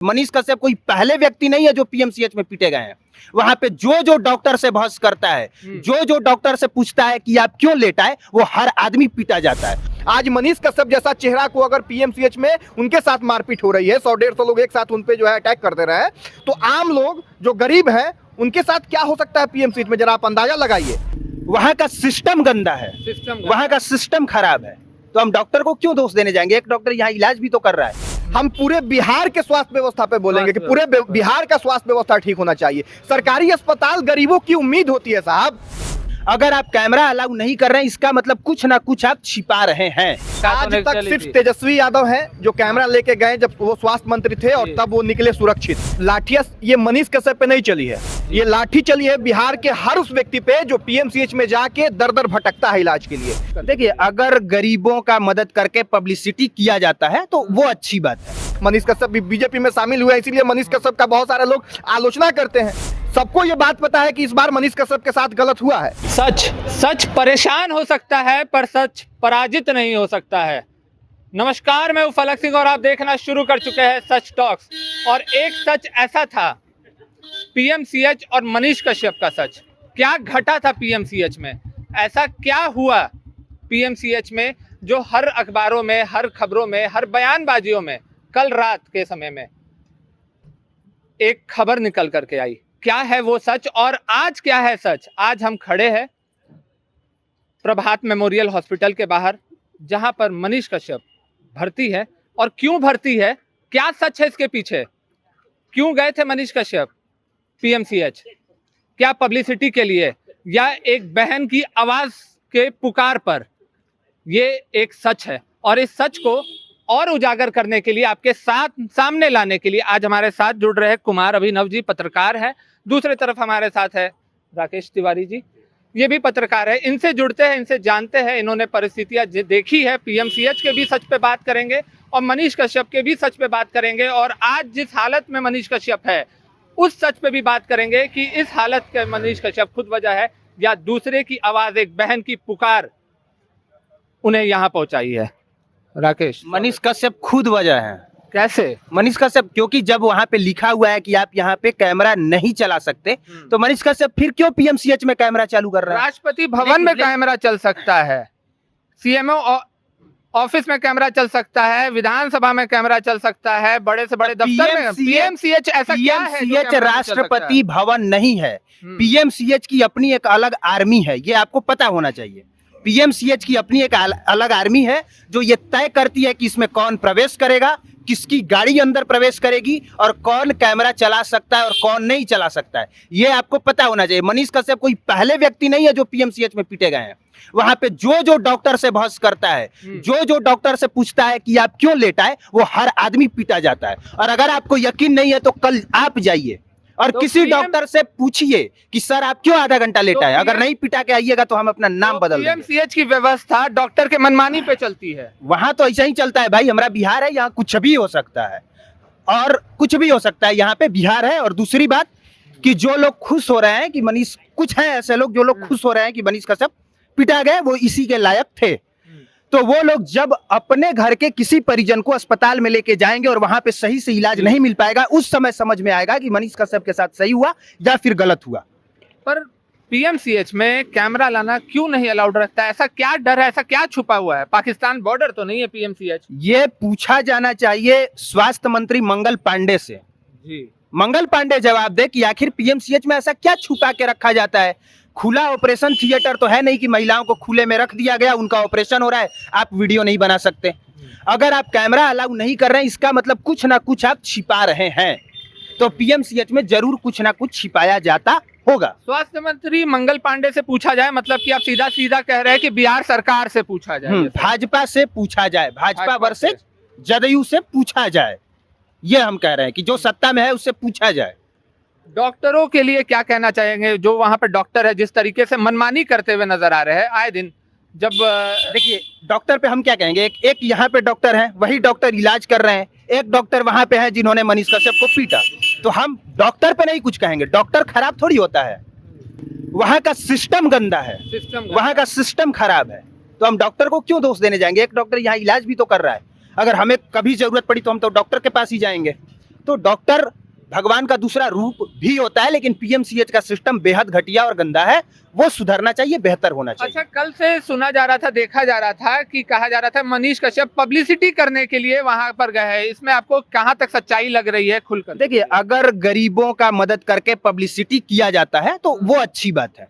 मनीष कश्यप कोई पहले व्यक्ति नहीं है जो पीएमसीएच में पीटे गए हैं। वहां पे जो जो डॉक्टर से बहस करता है, जो जो डॉक्टर से पूछता है कि आप क्यों लेट आए, वो हर आदमी पीटा जाता है। आज मनीष कश्यप जैसा चेहरा को अगर पीएमसीएच में उनके साथ मारपीट हो रही है, 100-150 लोग एक साथ उन पे जो है अटैक कर दे रहे हैं, तो आम लोग जो गरीब हैं उनके साथ क्या हो सकता है पीएमसीएच में, जरा आप अंदाजा लगाइए। वहां का सिस्टम गंदा है, वहां का सिस्टम खराब है, तो हम डॉक्टर को क्यों दोष देने जाएंगे? एक डॉक्टर यहाँ इलाज भी तो कर रहा है। हम पूरे बिहार के स्वास्थ्य व्यवस्था पे बोलेंगे कि पूरे बिहार का स्वास्थ्य व्यवस्था ठीक होना चाहिए। सरकारी अस्पताल गरीबों की उम्मीद होती है साहब। अगर आप कैमरा अलाउ नहीं कर रहे हैं, इसका मतलब कुछ ना कुछ आप छिपा रहे हैं। आज तक सिर्फ तेजस्वी यादव हैं जो कैमरा लेके गए जब वो स्वास्थ्य मंत्री थे, और तब वो निकले सुरक्षित। लाठियां ये मनीष कश्यप पे नहीं चली है, ये लाठी चली है बिहार के हर उस व्यक्ति पे जो पीएमसीएच में जाके दर दर भटकता है इलाज के लिए। देखिए, अगर गरीबों का मदद करके पब्लिसिटी किया जाता है तो वो अच्छी बात है। मनीष कश्यप भी बीजेपी में शामिल हुए, इसीलिए मनीष कश्यप का बहुत सारे लोग आलोचना करते हैं। सबको ये बात पता है कि इस बार मनीष कश्यप के साथ गलत हुआ है। सच परेशान हो सकता है, पर सच पराजित नहीं हो सकता है। नमस्कार, मैं हूं फलक सिंह और आप देखना शुरू कर चुके हैं सच टॉक्स। और एक सच ऐसा था, पीएमसीएच और मनीष कश्यप का सच। क्या घटा था पीएमसीएच में? ऐसा क्या हुआ पीएमसीएच में जो हर अखबारों में, हर खबरों में, हर बयानबाजियों में कल रात के समय में एक खबर निकल करके आई? क्या है वो सच और आज क्या है सच? आज हम खड़े हैं प्रभात मेमोरियल हॉस्पिटल के बाहर, जहां पर मनीष कश्यप भर्ती है। और क्यों भर्ती है, क्या सच है इसके पीछे? क्यों गए थे मनीष कश्यप पीएमसीएच? क्या पब्लिसिटी के लिए या एक बहन की आवाज के पुकार पर? ये एक सच है, और इस सच को और उजागर करने के लिए, आपके साथ सामने लाने के लिए आज हमारे साथ जुड़ रहे कुमार अभिनव जी, पत्रकार है। दूसरे तरफ हमारे साथ है राकेश तिवारी जी, ये भी पत्रकार है। इनसे जुड़ते हैं, इनसे जानते हैं, इन्होंने परिस्थितियां देखी है। पीएमसीएच के भी सच पे बात करेंगे और मनीष कश्यप के भी सच पे बात करेंगे, और आज जिस हालत में मनीष कश्यप है उस सच पे भी बात करेंगे कि इस हालत के मनीष कश्यप खुद वजह है या दूसरे की आवाज, एक बहन की पुकार उन्हें यहाँ पहुंचाई है। राकेश, मनीष कश्यप खुद वजह है। कैसे मनीष कश्यप? क्योंकि जब वहां पे लिखा हुआ है कि आप यहाँ पे कैमरा नहीं चला सकते, तो मनीष कश्यप फिर क्यों पीएमसीएच में कैमरा चालू कर रहा है? राष्ट्रपति भवन में कैमरा चल सकता है, सीएमओ ऑफिस में कैमरा चल सकता है, विधानसभा में कैमरा चल सकता है, बड़े से बड़े दफ्तर में। पीएमसीएच ऐसा क्या है? पीएमसीएच राष्ट्रपति भवन नहीं है। पीएमसीएच की अपनी एक अलग आर्मी है, ये आपको पता होना चाहिए। पीएमसीएच की अपनी एक अलग आर्मी है जो ये तय करती है कि इसमें कौन प्रवेश करेगा, किसकी गाड़ी अंदर प्रवेश करेगी, और कौन कैमरा चला सकता है और कौन नहीं चला सकता है। ये आपको पता होना चाहिए। मनीष कश्यप कोई पहले व्यक्ति नहीं है जो पीएमसीएच में पीटे गए हैं। वहां पे जो जो डॉक्टर से बहस करता है, जो जो डॉक्टर से पूछता है कि आप क्यों लेट आए, वो हर आदमी पीटा जाता है। और अगर आपको यकीन नहीं है तो कल आप जाइए और किसी डॉक्टर से पूछिए कि सर आप क्यों आधा घंटा लेट आए। अगर नहीं पिटा के आइएगा तो हम अपना नाम बदल देंगे। पीएमसीएच की व्यवस्था डॉक्टर के मनमानी पे चलती है। वहां तो ऐसा ही चलता है भाई, हमारा बिहार है, यहाँ कुछ भी हो सकता है और कुछ भी हो सकता है। यहाँ पे बिहार है। और दूसरी बात कि जो लोग खुश हो रहे हैं कि मनीष, कुछ है ऐसे लोग जो लोग खुश हो रहे हैं कि मनीष कश्यप पिटा गए, वो इसी के लायक थे। तो वो लोग जब अपने घर के किसी परिजन को अस्पताल में लेके जाएंगे और वहां पे सही से इलाज नहीं मिल पाएगा, उस समय समझ में आएगा कि मनीष कश्यप के साथ सही हुआ या फिर गलत हुआ। पर पीएमसीएच में कैमरा लाना क्यों नहीं अलाउड रखता है? ऐसा क्या डर है, ऐसा क्या छुपा हुआ है? पाकिस्तान बॉर्डर तो नहीं है पीएमसीएच? ये पूछा जाना चाहिए स्वास्थ्य मंत्री मंगल पांडे से। जी, मंगल पांडे जवाब दे कि आखिर पीएमसीएच में ऐसा क्या छुपा के रखा जाता है। खुला ऑपरेशन थिएटर तो है नहीं कि महिलाओं को खुले में रख दिया गया, उनका ऑपरेशन हो रहा है, आप वीडियो नहीं बना सकते। अगर आप कैमरा अलाउ नहीं कर रहे हैं, इसका मतलब कुछ ना कुछ आप छिपा रहे हैं। तो पीएमसीएच में जरूर कुछ ना कुछ छिपाया जाता होगा। स्वास्थ्य मंत्री मंगल पांडे से पूछा जाए, मतलब कि आप सीधा सीधा कह रहे हैं कि बिहार सरकार से पूछा जाए? भाजपा से पूछा जाए, भाजपा वर्सेज जदयू से पूछा जाए, ये हम कह रहे हैं कि जो सत्ता में है उससे पूछा जाए। डॉक्टरों के लिए क्या कहना चाहेंगे जो वहां पर डॉक्टर है, जिस तरीके से मनमानी करते हुए नजर आ रहे हैं आए दिन? जब देखिए, डॉक्टर पे हम क्या कहेंगे, एक यहाँ पे डॉक्टर है, वही डॉक्टर इलाज कर रहे हैं, एक डॉक्टर वहां पे है जिन्होंने मनीष कश्यप को पीटा। तो हम डॉक्टर पे नहीं कुछ कहेंगे, डॉक्टर खराब थोड़ी होता है, वहां का सिस्टम गंदा है, वहां का सिस्टम खराब है, तो हम डॉक्टर को क्यों दोष देने जाएंगे? एक डॉक्टर यहाँ इलाज भी तो कर रहा है। अगर हमें कभी जरूरत पड़ी तो हम तो डॉक्टर के पास ही जाएंगे। तो डॉक्टर भगवान का दूसरा रूप भी होता है, लेकिन पीएमसीएच का सिस्टम बेहद घटिया और गंदा है, वो सुधरना चाहिए, बेहतर होना चाहिए। अच्छा, कल से सुना जा रहा था, देखा जा रहा था कि कहा जा रहा था मनीष कश्यप पब्लिसिटी करने के लिए वहां पर गए हैं, इसमें आपको कहां तक सच्चाई लग रही है खुलकर? देखिए, अगर गरीबों का मदद करके पब्लिसिटी किया जाता है तो वो अच्छी बात है।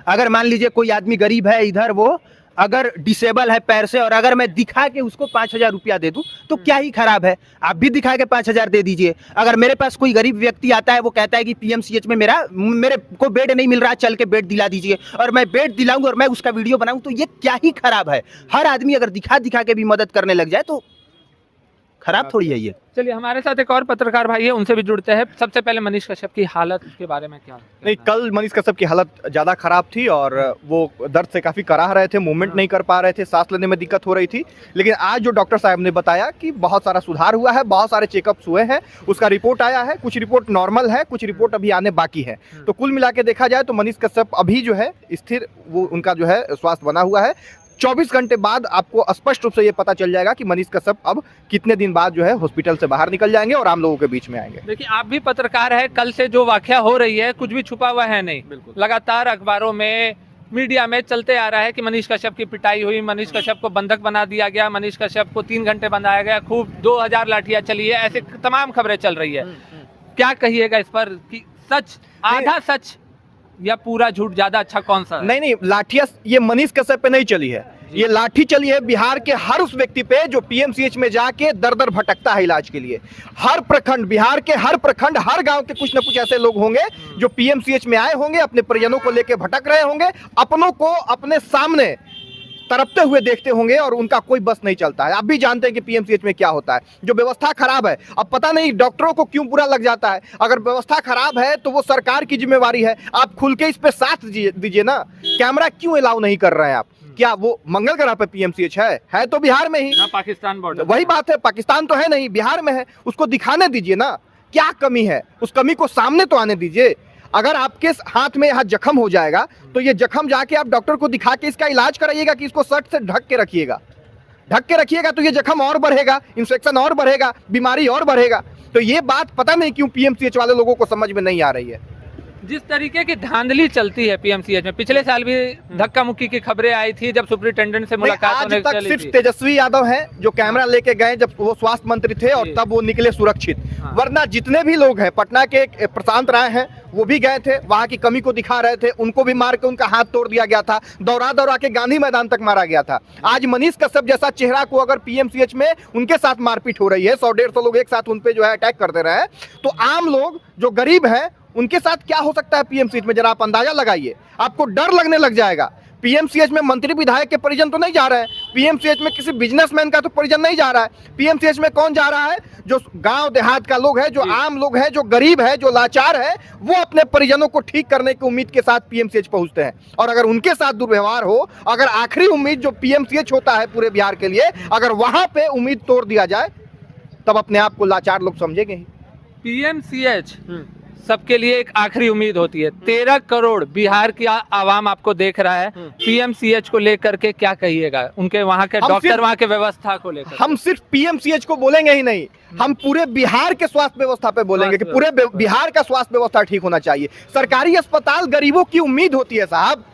अगर मान लीजिए कोई आदमी गरीब है इधर, वो अगर डिसेबल है पैर से, और अगर मैं दिखा के उसको 5,000 रुपया दे दूं तो क्या ही खराब है। आप भी दिखा के 5,000 दे दीजिए। अगर मेरे पास कोई गरीब व्यक्ति आता है, वो कहता है कि पीएमसीएच में मेरे को बेड नहीं मिल रहा, चल के बेड दिला दीजिए, और मैं बेड दिलाऊं और मैं उसका वीडियो बनाऊं, तो ये क्या ही खराब है। हर आदमी अगर दिखा दिखा के भी मदद करने लग जाए तो खराब थोड़ी है ये। चलिए, हमारे साथ एक और पत्रकार भाई है, उनसे भी जुड़ते हैं। सबसे पहले मनीष कश्यप की हालत के बारे में क्या? नहीं, कल मनीष कश्यप की हालत ज़्यादा खराब थी और वो दर्द से काफ़ी कराह रहे थे, मूवमेंट नहीं कर पा रहे थे, सांस लेने में दिक्कत हो रही थी। लेकिन आज जो डॉक्टर साहब ने बताया कि बहुत सारा सुधार हुआ है, बहुत सारे चेकअप्स हुए हैं, उसका रिपोर्ट आया है, कुछ रिपोर्ट नॉर्मल है, कुछ रिपोर्ट अभी आने बाकी है। तो कुल मिला के देखा जाए तो मनीष कश्यप अभी जो है स्थिर, वो उनका जो है स्वास्थ्य बना हुआ है। 24 घंटे बाद आपको स्पष्ट रूप से ये पता चल जाएगा कि मनीष कश्यप अब कितने दिन बाद जो है हॉस्पिटल से बाहर निकल जाएंगे और आम लोगों के बीच में आएंगे। देखिए, आप भी पत्रकार है, कल से जो वाकया हो रही है कुछ भी छुपा हुआ है नहीं, लगातार अखबारों में, मीडिया में चलते आ रहा है कि मनीष कश्यप की पिटाई हुई, मनीष कश्यप को बंधक बना दिया गया, मनीष कश्यप को 3 घंटे बंधाया गया, खूब 2000 लाठियां चली है, ऐसे तमाम खबरें चल रही है। क्या कहिएगा इस पर कि सच, आधा सच या पूरा झूठ ज्यादा अच्छा कौन सा? नहीं, लाठियां ये मनीष कश्यप पे नहीं चली है, ये लाठी चली है बिहार के हर उस व्यक्ति पे जो पीएमसीएच में जाके दर दर भटकता है इलाज के लिए। हर प्रखंड, बिहार के हर प्रखंड, हर गांव के कुछ न कुछ ऐसे लोग होंगे जो पीएमसीएच में आए होंगे, अपने परिजनों को लेके भटक रहे होंगे, अपनों को अपने सामने तरपते हुए देखते होंगे और उनका कोई बस नहीं चलता है। आप भी जानते हैं कि पीएमसीएच में क्या होता है, जो व्यवस्था खराब है। अब पता नहीं डॉक्टरों को क्यों बुरा लग जाता है। अगर व्यवस्था खराब है तो वो सरकार की जिम्मेवारी है, आप खुल के इस पे साथ दीजिए ना। कैमरा क्यों अलाउ नहीं कर रहे हैं आप? क्या वो मंगल ग्रह पे पीएमसीएच है तो बिहार में ही ना, पाकिस्तान बॉर्डर। वही बात है, पाकिस्तान तो है नहीं, बिहार में है, उसको दिखाने दीजिए ना। क्या कमी है, उस कमी को सामने तो आने दीजिए। अगर आपके हाथ में यहाँ जख्म हो जाएगा तो ये जख्म जाके आप डॉक्टर को दिखा के इसका इलाज कराइएगा कि इसको शर्ट से ढक के रखिएगा। ढक के रखिएगा तो ये जख्म और बढ़ेगा, इन्फेक्शन और बढ़ेगा, बीमारी और बढ़ेगा। तो ये बात पता नहीं क्यों पीएमसीएच वाले लोगों को समझ में नहीं आ रही है। जिस तरीके की धांधली चलती है पीएमसीएच में, पिछले साल भी धक्का मुक्की की खबरें आई थी जब सुप्रिंटेंडेंट से मुलाकात आज होने तक चली सिर्फ थी। तेजस्वी यादव हैं जो कैमरा लेके गए जब वो स्वास्थ्य मंत्री थे और तब वो निकले सुरक्षित। हाँ। वरना जितने भी लोग हैं, पटना के प्रशांत राय हैं, वो भी गए थे, वहां की कमी को दिखा रहे थे, उनको भी मार के उनका हाथ तोड़ दिया गया था, दौड़ा के गांधी मैदान तक मारा गया था। आज मनीष कश्यप जैसा चेहरा को अगर पीएमसीएच में उनके साथ मारपीट हो रही है, 100-150 लोग एक साथ उन पे जो है अटैक कर दे रहे हैं, तो आम लोग जो गरीब हैं उनके साथ क्या हो सकता है पीएमसीएच में? जरा आप अंदाजा लगाइए, आपको डर लगने लग जाएगा। पीएमसीएच में मंत्री विधायक के परिजन तो नहीं जा रहे हैं, पीएमसीएच में किसी बिजनेसमैन का तो परिजन नहीं जा रहा है। पीएमसीएच में कौन जा रहा है? जो गांव देहात का लोग है, जो आम लोग है, जो गरीब है, जो लाचार है, वो अपने परिजनों को ठीक करने की उम्मीद के साथ पीएमसीएच पहुंचते हैं। और अगर उनके साथ दुर्व्यवहार हो, अगर आखिरी उम्मीद जो पीएमसीएच होता है पूरे बिहार के लिए, अगर वहां पे उम्मीद तोड़ दिया जाए तब अपने आप को लाचार लोग समझेंगे ही। पीएमसीएच सबके लिए एक आखिरी उम्मीद होती है। 13 करोड़ बिहार की आवाम आपको देख रहा है, पीएमसीएच को लेकर के क्या कहिएगा? उनके वहाँ के डॉक्टर, वहाँ के व्यवस्था को लेकर। हम सिर्फ पीएमसीएच को बोलेंगे ही नहीं, हम पूरे बिहार के स्वास्थ्य व्यवस्था पे बोलेंगे कि पूरे बिहार का स्वास्थ्य व्यवस्था ठीक होना चाहिए। सरकारी अस्पताल गरीबों की उम्मीद होती है साहब।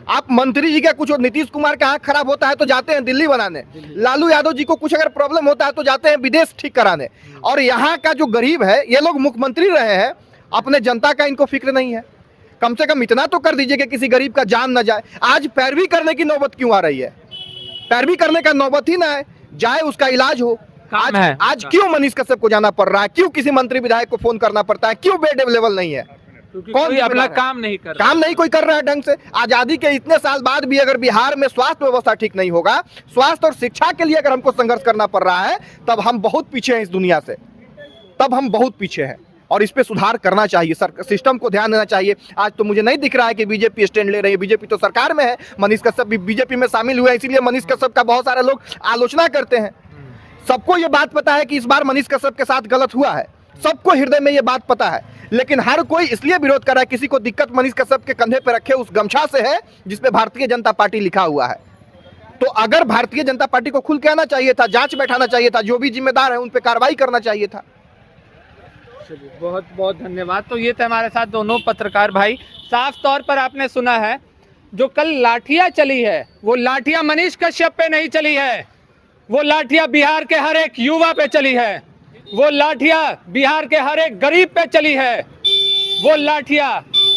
आप मंत्री जी का कुछ, नीतीश कुमार का आंख खराब होता है तो जाते हैं दिल्ली बनाने, लालू यादव जी को कुछ अगर प्रॉब्लम होता है तो जाते हैं विदेश ठीक कराने। और यहाँ का जो गरीब है, ये लोग मुख्यमंत्री रहे हैं, अपने जनता का इनको फिक्र नहीं है। कम से कम इतना तो कर दीजिए कि किसी गरीब का जान न जाए। आज पैरवी करने की नौबत क्यों आ रही है? पैरवी करने का नौबत ही ना है, जाए उसका इलाज हो। आज क्यों मनीष कश्यप को जाना पड़ रहा है? क्यों किसी मंत्री विधायक को फोन करना पड़ता है? क्यों बेड अवेलेबल नहीं है? कौन अपना काम नहीं कर रहा? काम नहीं कोई कर रहा है ढंग से। आजादी के इतने साल बाद भी अगर बिहार में स्वास्थ्य व्यवस्था ठीक नहीं होगा, स्वास्थ्य और शिक्षा के लिए अगर हमको संघर्ष करना पड़ रहा है, तब हम बहुत पीछे हैं इस दुनिया से, तब हम बहुत पीछे हैं। और इस पे सुधार करना चाहिए, सिस्टम को ध्यान देना चाहिए। आज तो मुझे नहीं दिख रहा है कि बीजेपी स्टैंड ले रही है। बीजेपी तो सरकार में है, मनीष कश्यप भी बीजेपी में शामिल हुए हैं, इसीलिए मनीष कश्यप का बहुत सारे लोग आलोचना करते हैं। सबको ये बात पता है कि इस बार मनीष कश्यप के साथ गलत हुआ है, सबको हृदय में ये बात पता है, लेकिन हर कोई इसलिए विरोध कर रहा है। किसी को दिक्कत मनीष कश्यप के कंधे पर रखे उस गमछा से है जिसपे भारतीय जनता पार्टी लिखा हुआ है। तो अगर भारतीय जनता पार्टी को खुल के आना चाहिए था, जांच बैठाना चाहिए था, जो भी जिम्मेदार है उन पे कार्रवाई करना चाहिए था। चलिए, बहुत बहुत धन्यवाद। तो ये थे हमारे साथ दोनों पत्रकार भाई। साफ तौर पर आपने सुना है, जो कल लाठियां चली है वो लाठियां मनीष कश्यप पे नहीं चली है, वो लाठियां बिहार के हर एक युवा पे चली है, वो लाठियां बिहार के हर एक गरीब पे चली है, वो लाठियां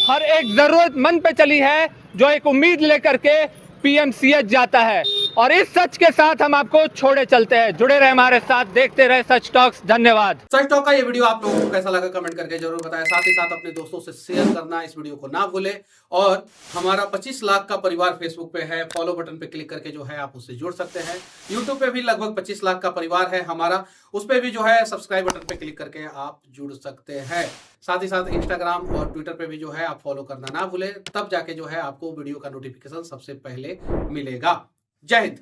हर एक जरूरतमंद पे चली है जो एक उम्मीद लेकर के पीएमसीएच जाता है। और इस सच के साथ हम आपको छोड़े चलते हैं। जुड़े रहे हमारे साथ, देखते रहे सच टॉक्स। धन्यवाद। सच टॉक का ये वीडियो आप लोगों को कैसा लगा कमेंट करके जरूर बताएं। साथ ही साथ अपने दोस्तों से शेयर करना इस वीडियो को ना भूलें। और हमारा 25 लाख का परिवार फेसबुक पे है, फॉलो बटन पे क्लिक करके जो है आप उससे जुड़ सकते हैं। यूट्यूब पे भी लगभग 25 लाख का परिवार है हमारा, उस पर भी जो है सब्सक्राइब बटन पे क्लिक करके आप जुड़ सकते हैं। साथ ही साथ इंस्टाग्राम और ट्विटर पे भी जो है आप फॉलो करना ना भूलें, तब जाके जो है आपको वीडियो का नोटिफिकेशन सबसे पहले मिलेगा। जय हिंद।